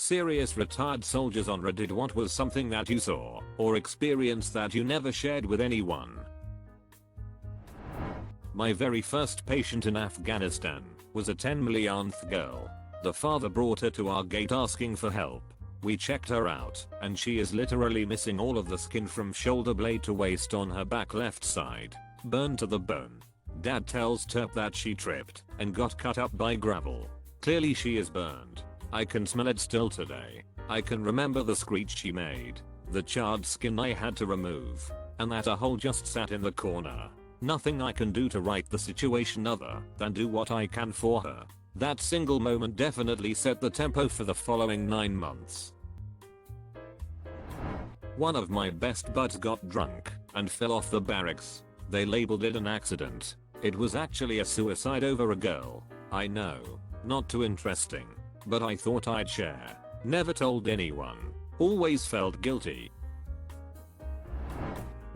Serious retired soldiers on Reddit, what was something that you saw or experienced that you never shared with anyone? My very first patient in Afghanistan was a 10 millionth girl. The father brought her to our gate asking for help. We checked her out, and she is literally missing all of the skin from shoulder blade to waist on her back left side, burned to the bone. Dad tells Terp that she tripped and got cut up by gravel. Clearly she is burned. I can smell it still today. I can remember the screech she made, the charred skin I had to remove, and that a hole just sat in the corner. Nothing I can do to right the situation other than do what I can for her. That single moment definitely set the tempo for the following 9 months. One of my best buds got drunk and fell off the barracks. They labeled it an accident. It was actually a suicide over a girl. I know, not too interesting, but I thought I'd share. Never told anyone. Always felt guilty.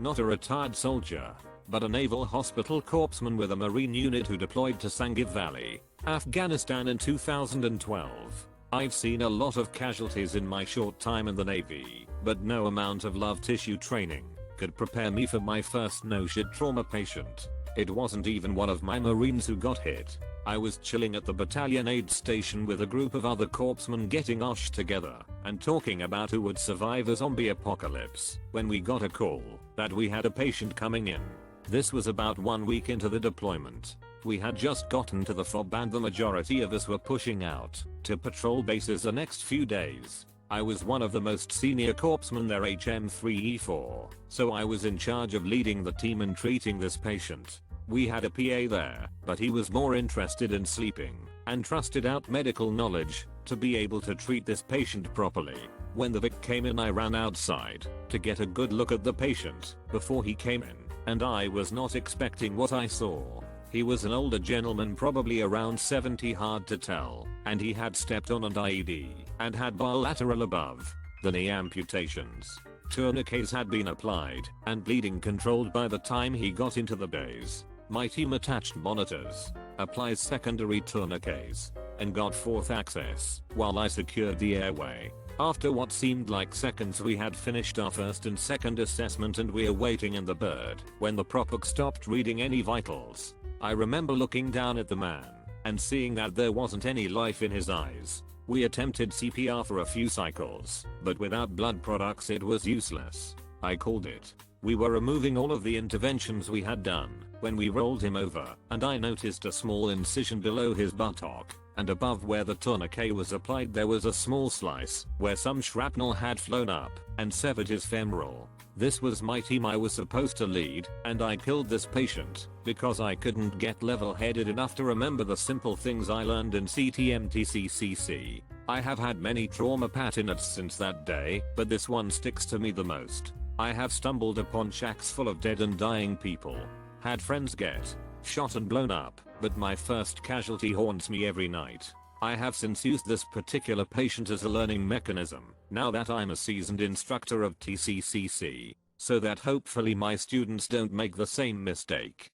Not a retired soldier, but a naval hospital corpsman with a marine unit who deployed to Sangir Valley, Afghanistan in 2012. I've seen a lot of casualties in my short time in the Navy, but no amount of love tissue training could prepare me for my first no-shit trauma patient. It wasn't even one of my Marines who got hit. I was chilling at the battalion aid station with a group of other corpsmen getting osh together and talking about who would survive a zombie apocalypse when we got a call that we had a patient coming in. This was about 1 week into the deployment. We had just gotten to the FOB and the majority of us were pushing out to patrol bases the next few days. I was one of the most senior corpsmen there, HM3E4, so I was in charge of leading the team and treating this patient. We had a PA there, but he was more interested in sleeping and trusted out medical knowledge to be able to treat this patient properly. When the Vic came in, I ran outside to get a good look at the patient before he came in, and I was not expecting what I saw. He was an older gentleman, probably around 70, hard to tell, and he had stepped on an IED and had bilateral above the knee amputations. Tourniquets had been applied and bleeding controlled by the time he got into the base. My team attached monitors, applied secondary tourniquets, and got fourth access while I secured the airway. After what seemed like seconds, we had finished our first and second assessment and we were waiting in the bird when the Propac stopped reading any vitals. I remember looking down at the man and seeing that there wasn't any life in his eyes. We attempted CPR for a few cycles, but without blood products it was useless. I called it. We were removing all of the interventions we had done when we rolled him over, and I noticed a small incision below his buttock, and above where the tourniquet was applied there was a small slice where some shrapnel had flown up and severed his femoral. This was my team I was supposed to lead, and I killed this patient because I couldn't get level-headed enough to remember the simple things I learned in CTMTCCC. I have had many trauma patinates since that day, but this one sticks to me the most. I have stumbled upon shacks full of dead and dying people, had friends get shot and blown up, but my first casualty haunts me every night. I have since used this particular patient as a learning mechanism, now that I'm a seasoned instructor of TCCC, so that hopefully my students don't make the same mistake.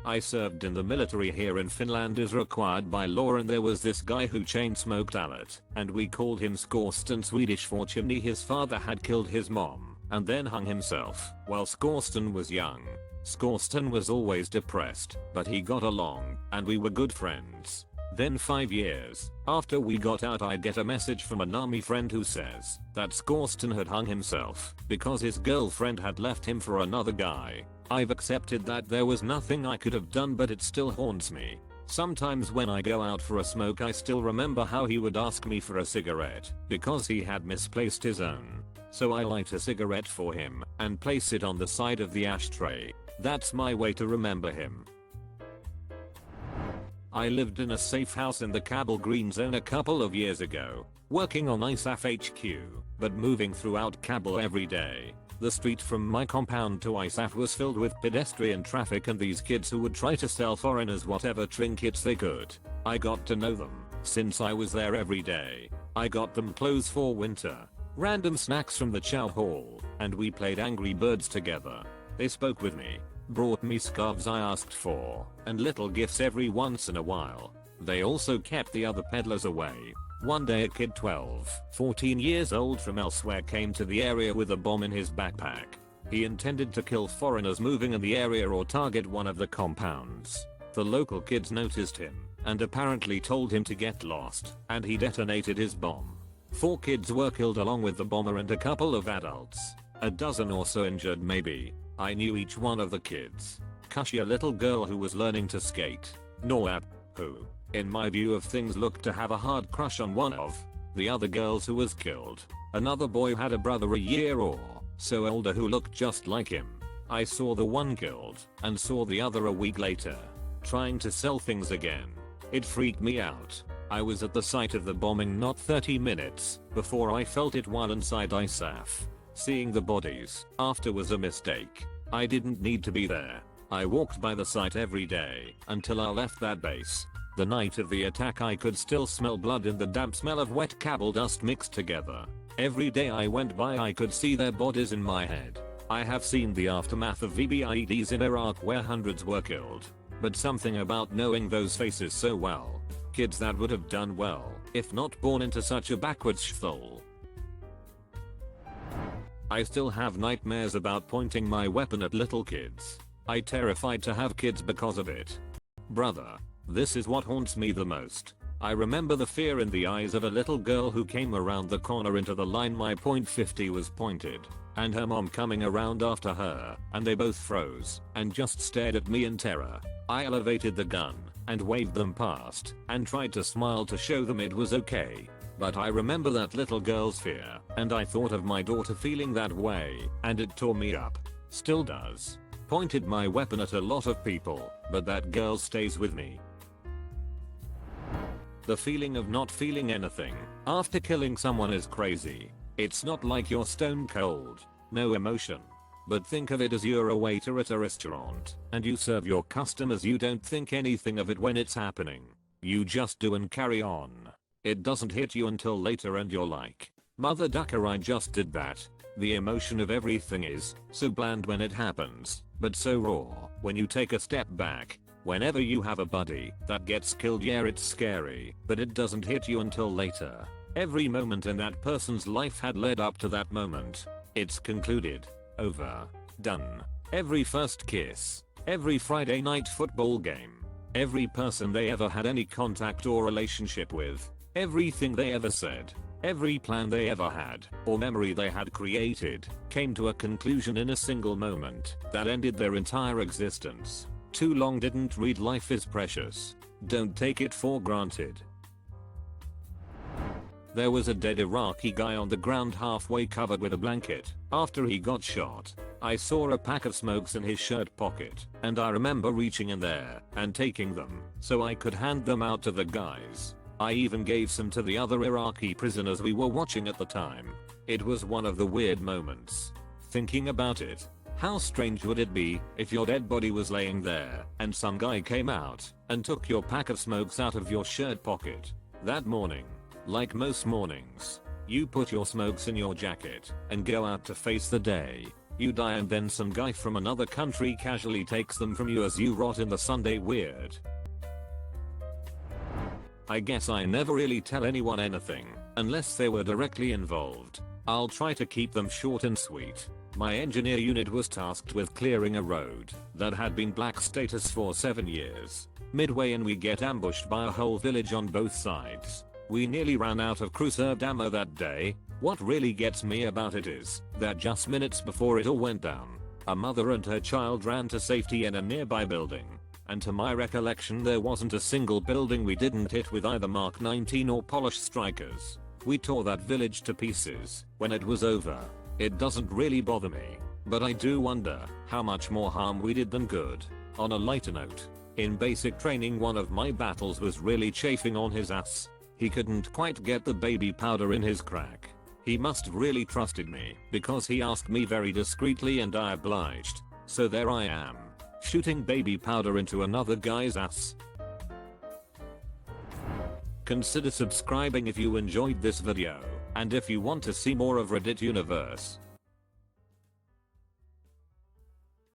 I served in the military here in Finland as required by law, and there was this guy who chain smoked Alert, and we called him Skorsten. Swedish. Fortunately his father had killed his mom and then hung himself while Skorsten was young. Skorsten was always depressed, but he got along and we were good friends. Then 5 years after we got out, I get a message from an army friend who says that Skorsten had hung himself because his girlfriend had left him for another guy. I've accepted that there was nothing I could have done, but it still haunts me. Sometimes when I go out for a smoke I still remember how he would ask me for a cigarette because he had misplaced his own. So I light a cigarette for him and place it on the side of the ashtray. That's my way to remember him. I lived in a safe house in the Kabul Green Zone a couple of years ago, working on ISAF HQ, but moving throughout Kabul every day. The street from my compound to ISAF was filled with pedestrian traffic and these kids who would try to sell foreigners whatever trinkets they could. I got to know them since I was there every day. I got them clothes for winter, random snacks from the chow hall, and we played Angry Birds together. They spoke with me, brought me scarves I asked for, and little gifts every once in a while. They also kept the other peddlers away. One day a kid 12, 14 years old from elsewhere came to the area with a bomb in his backpack. He intended to kill foreigners moving in the area or target one of the compounds. The local kids noticed him and apparently told him to get lost, and he detonated his bomb. 4 kids were killed along with the bomber and a couple of adults. A dozen or so injured maybe. I knew each one of the kids. Kushi, a little girl who was learning to skate. Noab, who, in my view of things, looked to have a hard crush on one of the other girls who was killed. Another boy had a brother a year or so older who looked just like him. I saw the one killed and saw the other a week later, trying to sell things again. It freaked me out. I was at the site of the bombing not 30 minutes before I felt it while inside ISAF. Seeing the bodies after was a mistake. I didn't need to be there. I walked by the site every day until I left that base. The night of the attack I could still smell blood and the damp smell of wet Kabul dust mixed together. Every day I went by I could see their bodies in my head. I have seen the aftermath of VBIEDs in Iraq where hundreds were killed. But something about knowing those faces so well. Kids that would have done well if not born into such a backwards shthole. I still have nightmares about pointing my weapon at little kids. I terrified to have kids because of it. Brother, this is what haunts me the most. I remember the fear in the eyes of a little girl who came around the corner into the line my .50 was pointed, and her mom coming around after her, and they both froze and just stared at me in terror. I elevated the gun and waved them past and tried to smile to show them it was okay. But I remember that little girl's fear, and I thought of my daughter feeling that way, and it tore me up. Still does. Pointed my weapon at a lot of people, but that girl stays with me. The feeling of not feeling anything after killing someone is crazy. It's not like you're stone cold, no emotion. But think of it as you're a waiter at a restaurant, and you serve your customers. You don't think anything of it when it's happening. You just do and carry on. It doesn't hit you until later and you're like, mother ducker, I just did that. The emotion of everything is so bland when it happens, but so raw when you take a step back. Whenever you have a buddy that gets killed, yeah, it's scary, but it doesn't hit you until later. Every moment in that person's life had led up to that moment. It's concluded. Over. Done. Every first kiss. Every Friday night football game. Every person they ever had any contact or relationship with. Everything they ever said. Every plan they ever had, or memory they had created, came to a conclusion in a single moment that ended their entire existence. Too long didn't read. Life is precious. Don't take it for granted. There was a dead Iraqi guy on the ground halfway covered with a blanket after he got shot. I saw a pack of smokes in his shirt pocket, and I remember reaching in there and taking them so I could hand them out to the guys. I even gave some to the other Iraqi prisoners we were watching at the time. It was one of the weird moments. Thinking about it, how strange would it be if your dead body was laying there and some guy came out and took your pack of smokes out of your shirt pocket? That morning, like most mornings, you put your smokes in your jacket and go out to face the day. You die and then some guy from another country casually takes them from you as you rot in the Sunday. Weird. I guess I never really tell anyone anything unless they were directly involved. I'll try to keep them short and sweet. My engineer unit was tasked with clearing a road that had been black status for 7 years. Midway in we get ambushed by a whole village on both sides. We nearly ran out of crew-served ammo that day. What really gets me about it is that just minutes before it all went down, a mother and her child ran to safety in a nearby building. And to my recollection there wasn't a single building we didn't hit with either Mark 19 or Polish strikers. We tore that village to pieces when it was over. It doesn't really bother me, but I do wonder how much more harm we did than good. On a lighter note, in basic training one of my battles was really chafing on his ass. He couldn't quite get the baby powder in his crack. He must have really trusted me because he asked me very discreetly and I obliged. So there I am, shooting baby powder into another guy's ass. Consider subscribing if you enjoyed this video, and if you want to see more of Reddit Universe.